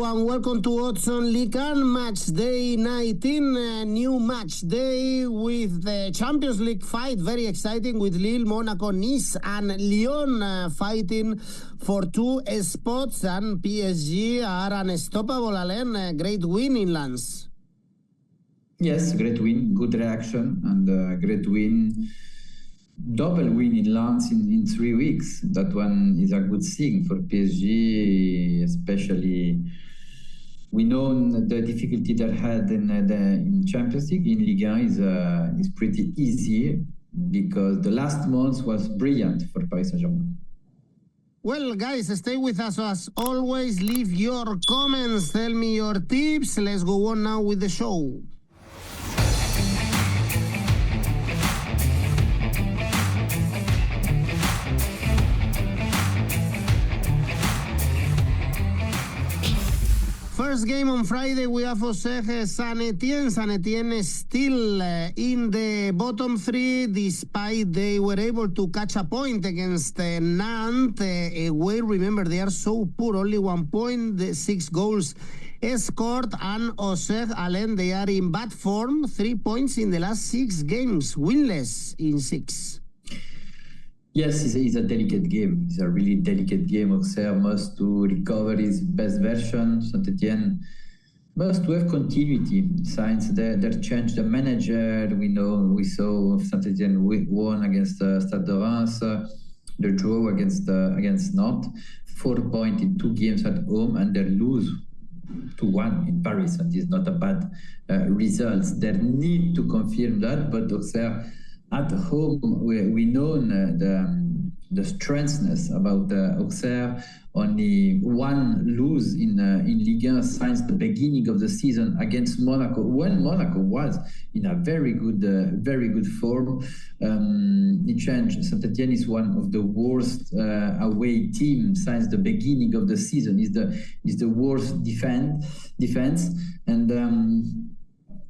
everyone, welcome to Odds on Ligue Matchday 19, new match day with the Champions League fight, very exciting, with Lille, Monaco, Nice and Lyon fighting for 2 spots, and PSG are unstoppable. Alain, great win in Lens. Yes, great win, good reaction, and great win. Double win in Lens in 3 weeks. That one is a good thing for PSG, especially we know the difficulty they had in Champions League. In Ligue 1 is pretty easy because the last month was brilliant for Paris Saint-Germain. Well, guys, stay with us as always. Leave your comments, tell me your tips. Let's go on now with the show. First game on Friday, we have Auxerre, Saint-Etienne. Saint-Etienne is still in the bottom 3, despite they were able to catch a point against Nantes. Away, remember, they are so poor, only 1 point, 6 goals scored. And Auxerre, Alain, they are in bad form, 3 points in the last 6 games, winless in 6. Yes, it's a delicate game. It's a really delicate game. Auxerre must to recover his best version. Saint-Etienne must to have continuity since they changed the manager. We saw Saint-Etienne won against Stade de Reims, the draw against Nantes, 4 points in 2 games at home, and they lose 2-1 in Paris, and it's not a bad result. They need to confirm that, but Auxerre at home, we know the strengthness about Auxerre. Only 1 lose in Ligue 1 since the beginning of the season against Monaco, when Monaco was in a very good form. It changed. Saint-Etienne is one of the worst away teams since the beginning of the season. Is the worst defense, and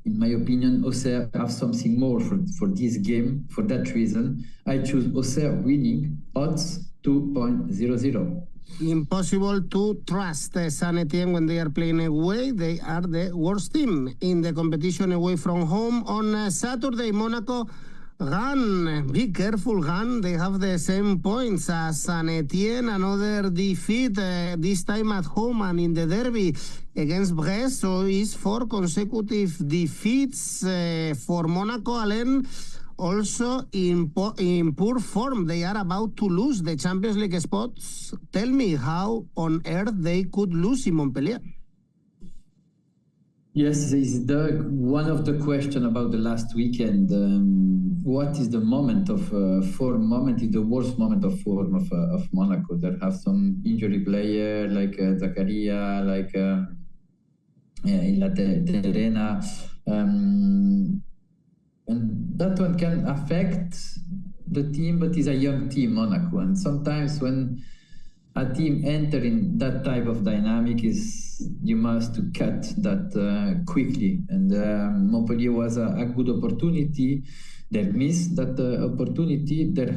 in my opinion, Auxerre have something more for this game. For that reason, I choose Auxerre winning, odds 2.00. Impossible to trust Saint-Etienne when they are playing away. They are the worst team in the competition away from home. On Saturday, Monaco, Rennes. Be careful, Rennes. They have the same points as Saint-Etienne. Another defeat, this time at home and in the derby against Brest. So it's 4 consecutive defeats for Monaco. Alain, also in poor form. They are about to lose the Champions League spots. Tell me how on earth they could lose in Montpellier. Yes, is one of the questions about the last weekend. What is the moment of form? Moment is the worst moment of form of Monaco. They have some injury player like 𝐿𝐴Zacharia, like Terena, and that one can affect the team. But it's a young team, Monaco, and sometimes when a team entering that type of dynamic, you must cut that quickly. And Montpellier was a good opportunity. They missed that opportunity. They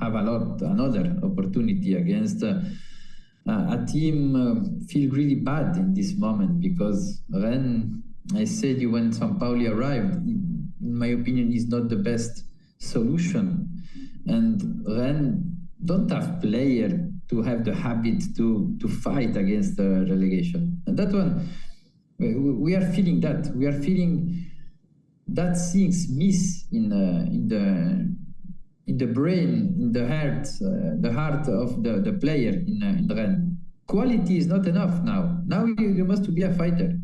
have another opportunity against a team feel really bad in this moment, because Rennes, I said you when Sampaoli arrived, in my opinion, is not the best solution. And Rennes don't have players to have the habit to fight against the relegation. And that one, we are feeling that. We are feeling that things miss in the brain, in the heart of the player in Rennes. Quality is not enough now. Now you must be a fighter.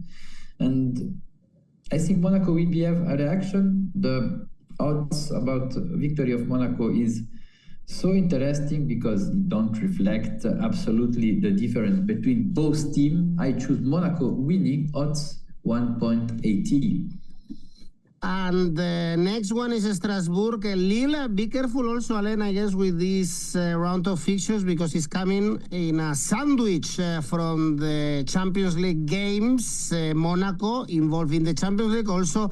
And I think Monaco will have a reaction. The odds about victory of Monaco is so interesting because it don't reflect absolutely the difference between both teams. I choose Monaco winning, odds 1.80. And the next one is Strasbourg, Lille. Be careful also, Alain, I guess, with this round of fixtures, because it's coming in a sandwich from the Champions League games. Monaco involved in the Champions League, also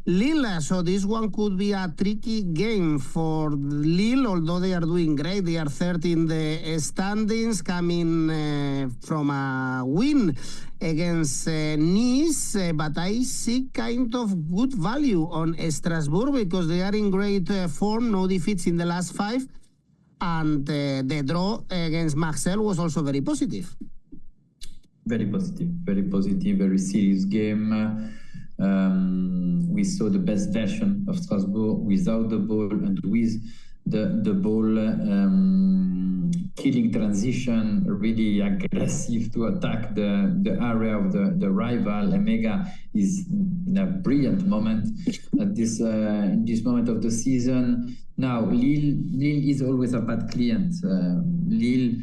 Lille. So this one could be a tricky game for Lille, although they are doing great. They are third in the standings, coming from a win against Nice, but I see kind of good value on Strasbourg because they are in great form, no defeats in the last 5, and the draw against Marseille was also very positive. Very positive, very serious game. We saw the best version of Strasbourg without the ball and with the ball, killing transition, really aggressive to attack the area of the rival. 𝐬𝐭𝐴 is in a brilliant moment at this in this moment of the season. Now, Lille is always a bad client. Lille,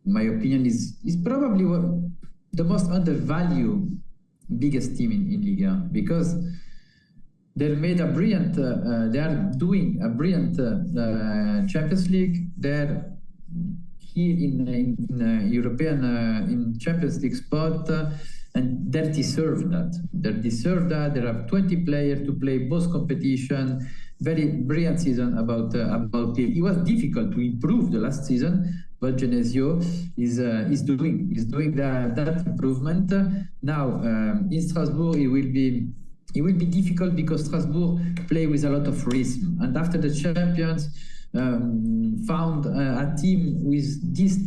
in my opinion, is probably the most undervalued biggest team in Ligue, because they made a brilliant. They are doing a brilliant Champions League. They're here in European in Champions League spot, and they deserve that. They deserve that. There are 20 players to play both competition. Very brilliant season about Lille. It was difficult to improve the last season, but 𝐬𝐭𝐴 is doing that improvement. Now in Strasbourg it will be difficult because Strasbourg play with a lot of rhythm, and after the champions found a team with this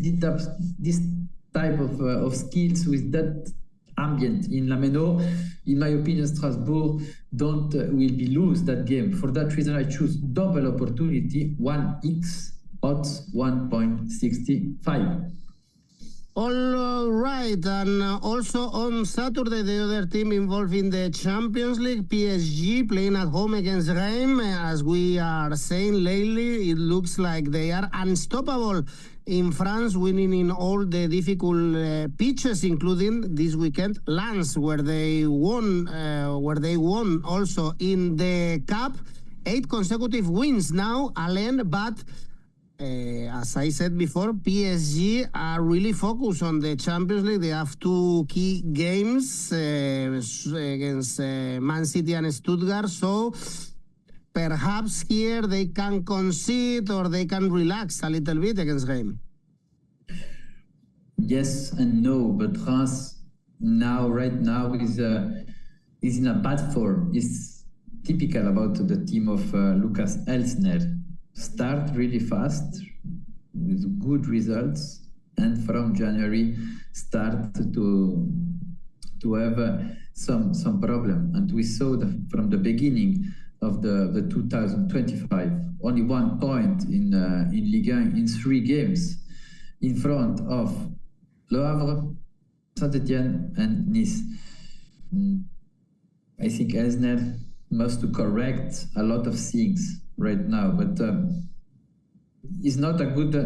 type of skills, with that ambient in 𝐵𝐴. In my opinion, Strasbourg will be lose that game. For that reason, I choose double opportunity, 1x odds 1.65. All right, and also on Saturday, the other team involved in the Champions League, PSG, playing at home against Reims. As we are saying lately, it looks like they are unstoppable in France, winning in all the difficult pitches, including this weekend, Lens, where they won also in the Cup. 8 consecutive wins now, Alain, but as I said before, PSG are really focused on the Champions League. They have 2 key games against Man City and Stuttgart. So perhaps here they can concede or they can relax a little bit against Reims. Yes and no, but Reims right now is in a bad form. It's typical about the team of Lucas Elsner. Start really fast with good results, and from January start to have some problem. And we saw from the beginning of the 2025 only 1 point in Ligue 1 in 3 games in front of Le Havre, Saint-Etienne and Nice. I think Elsner must correct a lot of things right now, but it's not a good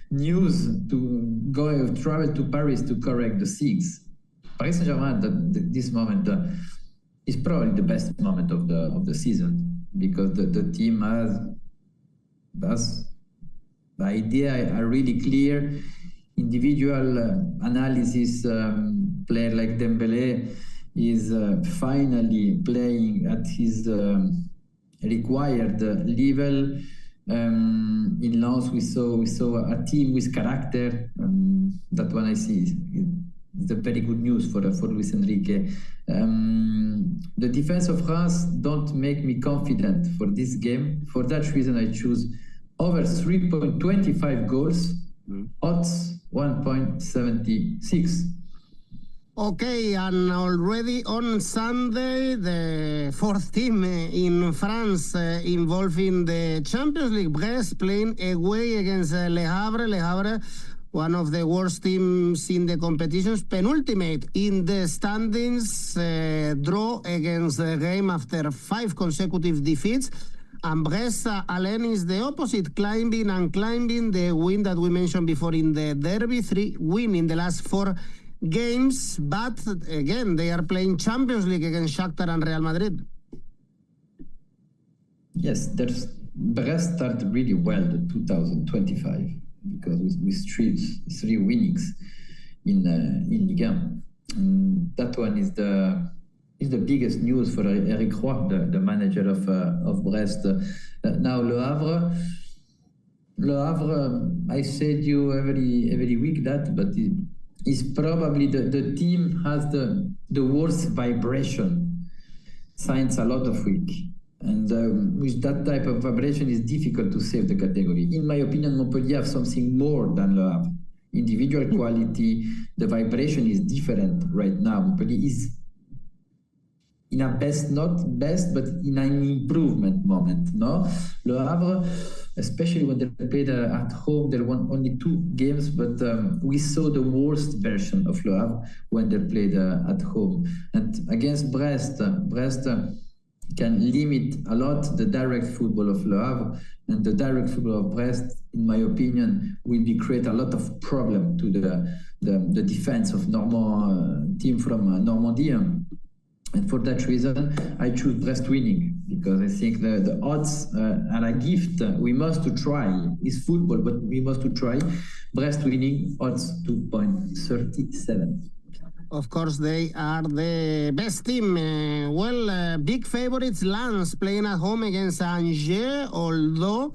news to travel to Paris to correct the things. Paris Saint-Germain at this moment is probably the best moment of the season, because the team has the idea are really clear. Individual analysis, player like Dembélé is finally playing at his required level. In Lens, we saw a team with character. That one I see is a very good news for Luis Enrique. The defense of Reims don't make me confident for this game. For that reason, I choose over 3.25 goals, odds 1.76. Okay, and already on Sunday, the 4th team in France involved in the Champions League, Brest, playing away against Le Havre. Le Havre, one of the worst teams in the competitions, penultimate in the standings, draw against Reims after 5 consecutive defeats. And Brest, Alain, is the opposite, climbing and climbing. The win that we mentioned before in the derby, 3 win in the last 4 games, but again, they are playing Champions League against Shakhtar and Real Madrid. Yes, Brest started really well the 2025, because with 3 winnings in Ligue 1. That one is the biggest news for 𝗵𝐿, the manager of Brest. Now Le Havre, I said you every week that, but it's probably the team has the worst vibration since a lot of week. And with that type of vibration, it's difficult to save the category. In my opinion, Montpellier have something more than Le Havre. Individual quality, the vibration is different right now. Montpellier is in a best, not best, but in an improvement moment. No, Le Havre, especially when they played at home, they won only 2 games, but we saw the worst version of Le Havre when they played at home. And against Brest, Brest can limit a lot the direct football of Le Havre, and the direct football of Brest, in my opinion, will create a lot of problem to the defense of team from Normandy. And for that reason, I choose Brest winning, because I think the odds are a gift. We must try. It's football, but we must try. Brest winning, odds 2.37. Of course, they are the best team. Big favorites, Lens, playing at home against Angers, although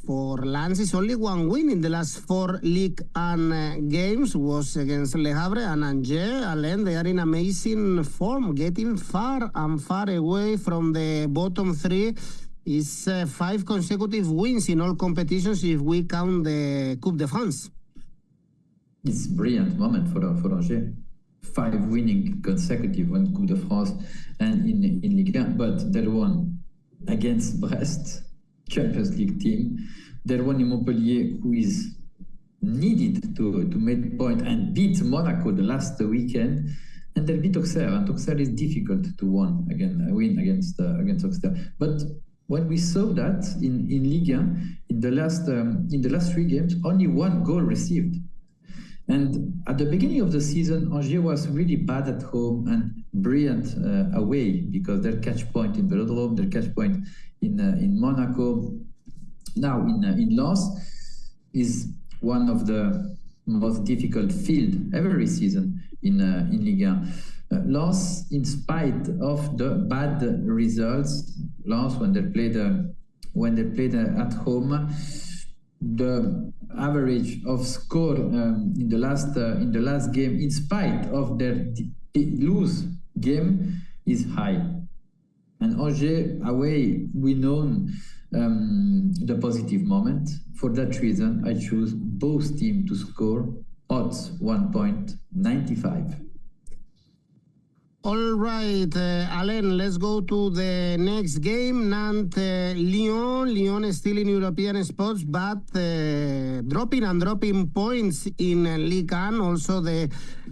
for Lens, it's only 1 win in the last 4 Ligue 1 games, was against Le Havre and Angers. Alain, they are in amazing form, getting far and far away from the bottom 3. It's 5 consecutive wins in all competitions if we count the Coupe de France. It's a brilliant moment for Angers. 5 winning consecutive in Coupe de France and in Ligue 1, but they won against Brest, Champions League team. They won in Montpellier, who is needed to make point and beat Monaco the last weekend, and they beat Auxerre. And Auxerre is difficult to win against Auxerre. But when we saw that in Ligue 1, in the last 3 games, only 1 goal received. And at the beginning of the season, Angers was really bad at home and brilliant away, because their catch point in 𝗵𝗏𝗏, their catch point in Monaco. Now in Lens is one of the most difficult field every season in Ligue 1. Lens, in spite of the bad results, Lens when they played at home, the average of score in the last game, in spite of their lose game, is high. And Angers away, we know the positive moment. For that reason, I choose both teams to score, odds 1.95. All right, Alain, let's go to the next game. Nantes, Lyon. Lyon is still in European spots, but dropping points in Ligue 1. Also, the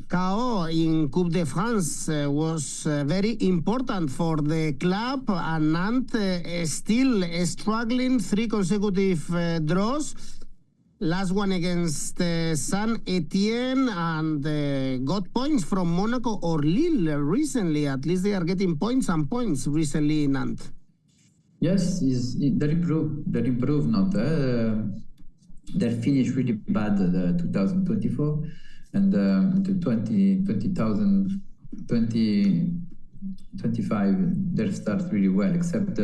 KO in Coupe de France was very important for the club. And Nantes still struggling, 3 consecutive draws. Last one against Saint-Etienne, and got points from Monaco or Lille recently. At least they are getting points recently in Nantes. Yes, they improved Nantes. They finished really bad 2024, and the 2025 they start really well, except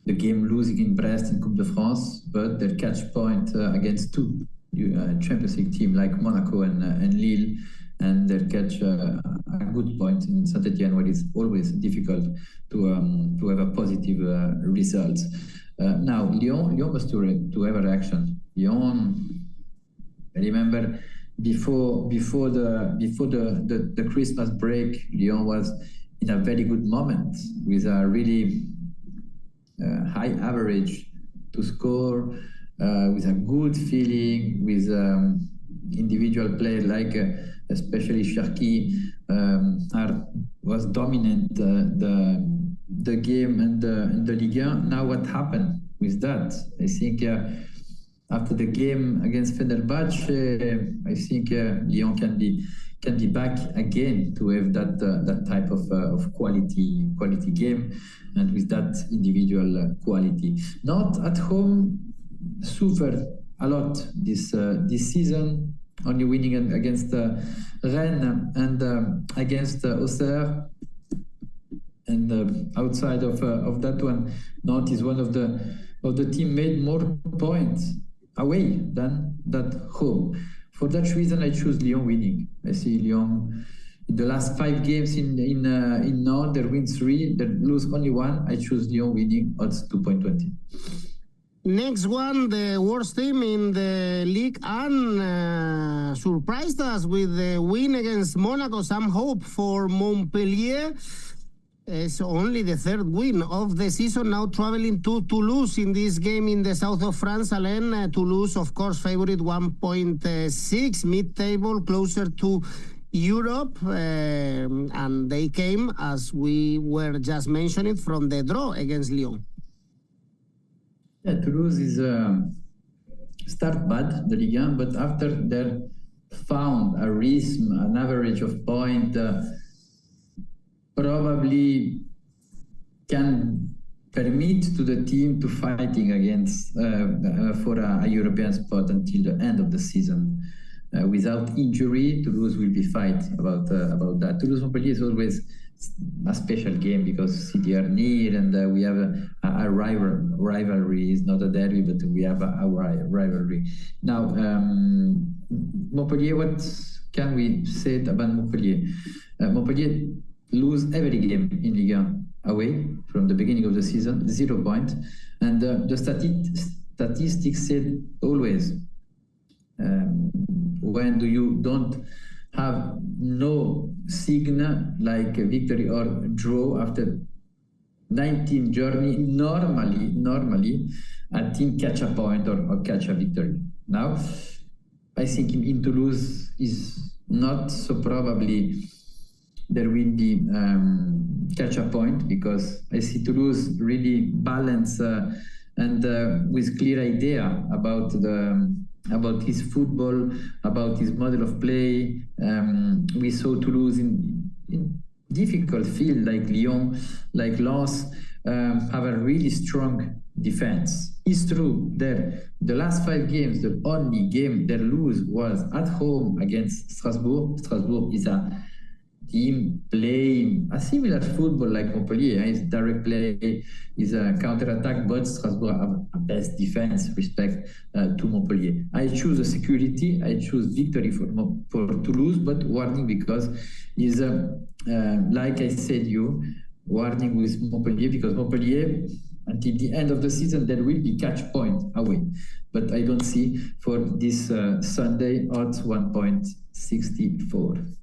the game losing in Brest in Coupe de France, but their catch point against 2 Champions League team like Monaco and Lille, and they catch a good point in Saint-Etienne, where it's always difficult to have a positive result. Now Lyon must to have a reaction. Lyon, I remember before the Christmas break, Lyon was in a very good moment with a really high average to score, with a good feeling, with individual play like especially 𝗵𝗏𝗏 was dominant the game and the Ligue 1. Now what happened with that? I think after the game against Fenerbahce, I think Lyon can be back again to have that type of quality game, and with that individual quality. Not at home suffered a lot this season, only winning against Rennes and against Auxerre. outside of that one, Nantes is one of the team made more points away than that home. For that reason, I choose Lyon winning. I see Lyon in the last 5 games in Nantes, they win 3, they lose only 1. I choose Lyon winning, odds 2.20. Next one, the worst team in the Ligue 1 surprised us with the win against Monaco. Some hope for Montpellier. It's only the 3rd win of the season, now traveling to Toulouse in this game in the south of France. Alain, Toulouse, of course, favorite 1.6, mid-table, closer to Europe, and they came, as we were just mentioning, from the draw against Lyon. Yeah, Toulouse is start bad, the Ligue 1, but after they found a rhythm, an average of point, probably can permit to the team to fighting against for a European spot until the end of the season. Without injury, Toulouse will be fight about that. Toulouse-Montpellier is always a special game because City are near, and we have a rivalry. It's not a derby, but we have a rivalry. Now, Montpellier, what can we say about Montpellier? Montpellier lose every game in Ligue 1 away from the beginning of the season, 0 points. And the statistics said always, when you don't have no signal like a victory or draw after 19 journey, normally a team catch a point or catch a victory. Now, I think in Toulouse is not so probably there will be catch a point, because I see Toulouse really balance and with clear idea about his football, about his model of play. We saw Toulouse in difficult field like Lyon, like Lens, have a really strong defense. It's true that the last 5 games, the only game they lose was at home against Strasbourg. Strasbourg is a team playing a similar football like Montpellier. It's direct play, is a counter-attack, but Strasbourg have a best defense respect to Montpellier. I choose a security, I choose victory for Toulouse, but warning because is like I said warning with Montpellier, because Montpellier until the end of the season there will be catch point away, but I don't see for this Sunday odds 1.64.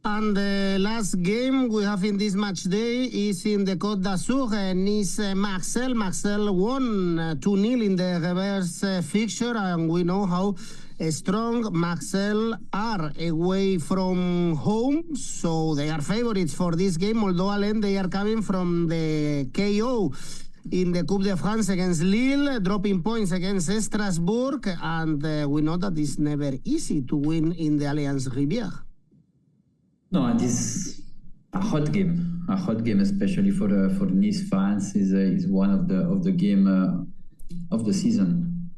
And the last game we have in this match day is in the Côte d'Azur, Nice-Marseille. Marseille won 2-0 in the reverse fixture, and we know how strong Marseille are away from home, so they are favorites for this game, although Alain, they are coming from the KO in the Coupe de France against Lille, dropping points against Strasbourg, and we know that it's never easy to win in the Allianz Rivière. No, and this is a hot game, especially for Nice fans. Is one of the game of the season.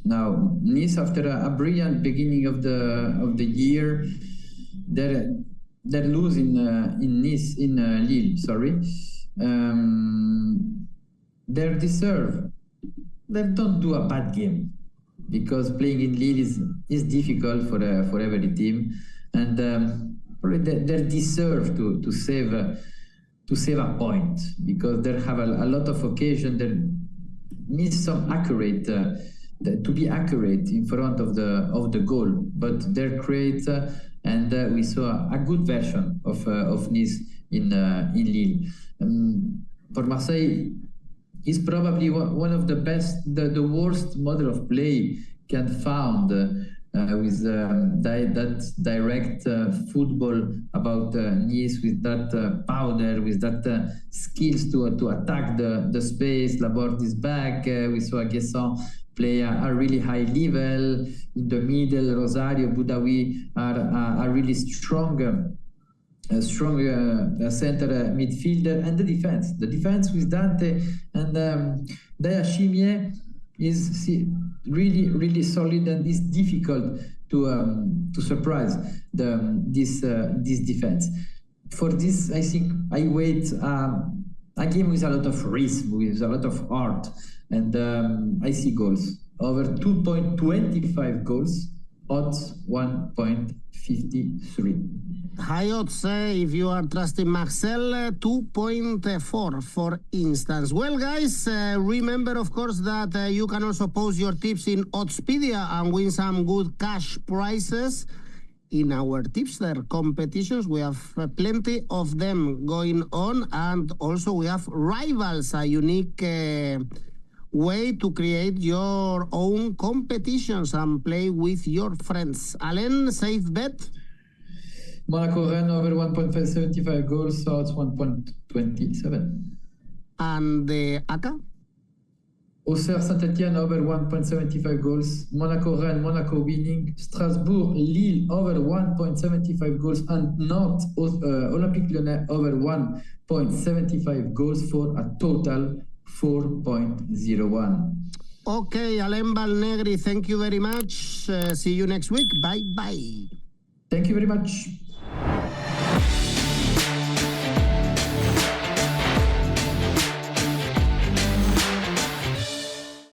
Now, Nice, after a brilliant beginning of the year, they're losing in Lille. Sorry, they deserve. They don't do a bad game, because playing in Lille is difficult for every team, and they deserve to save a point, because they have a lot of occasion. They need some accurate to be accurate in front of the goal, but they're great, and we saw a good version of Nice in Lille. For Marseille, is probably one of the best, the worst model of play can found. With that direct football about Nice, with that powder, with that skills to attack the space. Laborde is back. We saw 𝐿𝐴 play a really high level in the middle. Rosario, 𝗵𝗲𝗍 are really strong center midfielder, and the defense with Dante and 𝗲𝗍𝗍 is really solid, and it's difficult to surprise this defense. for this, I think I wait a game with a lot of risk, with a lot of art, and I see goals. Over 2.25 goals, odds 1.53. High odds, if you are trusting Marcel, 2.4, for instance. Well, guys, remember, of course, that you can also post your tips in Oddspedia and win some good cash prizes in our tipster competitions. We have plenty of them going on, and also we have Rivals, a unique way to create your own competitions and play with your friends. Alain, safe bet? Monaco Rennes over 1.75 goals, odds 1.27. And the ACCA? Auxerre Saint-Etienne over 1.75 goals, Monaco Rennes, Monaco winning, Strasbourg Lille over 1.75 goals, and Nantes Olympique Lyonnais over 1.75 goals for a total 4.01. Okay, Alain Valnegri, thank you very much. See you next week. Bye-bye. Thank you very much.